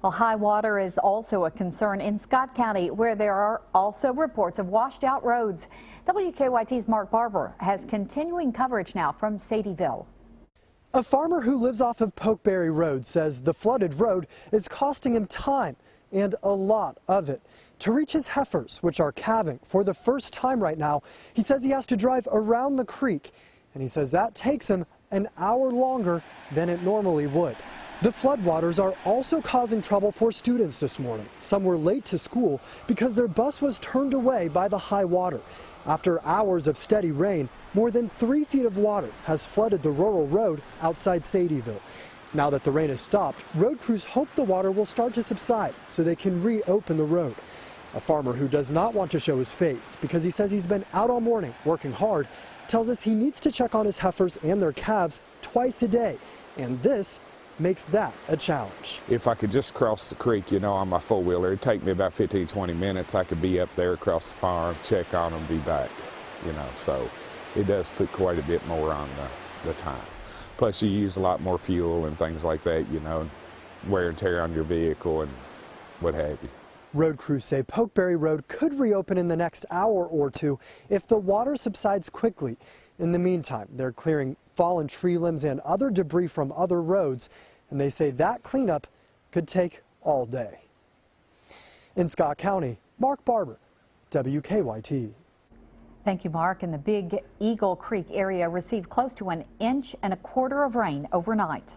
Well, high water is also a concern in Scott County, where there are also reports of washed out roads. WKYT's Mark Barber has continuing coverage now from Sadieville. A farmer who lives off of Pokeberry Road says the flooded road is costing him time and a lot of it. To reach his heifers, which are calving for the first time right now, he says he has to drive around the creek, and he says that takes him an hour longer than it normally would. The floodwaters are also causing trouble for students this morning. Some were late to school because their bus was turned away by the high water. After hours of steady rain, more than 3 feet of water has flooded the rural road outside Sadieville. Now that the rain has stopped, road crews hope the water will start to subside so they can reopen the road. A farmer who does not want to show his face because he says he's been out all morning working hard tells us he needs to check on his heifers and their calves twice a day, and this makes that a challenge. If I could just cross the creek, on my four-wheeler, it'd take me about 15-20 minutes. I could be up there across the farm, check on them, be back, so it does put quite a bit more on the time. Plus you use a lot more fuel and things like that, wear and tear on your vehicle and what have you. Road crews say Pokeberry Road could reopen in the next hour or two if the water subsides quickly. In the meantime, they're clearing fallen tree limbs and other debris from other roads, and they say that cleanup could take all day. In Scott County, Mark Barber, WKYT. Thank you, Mark. And the Big Eagle Creek area received close to 1.25 inches of rain overnight.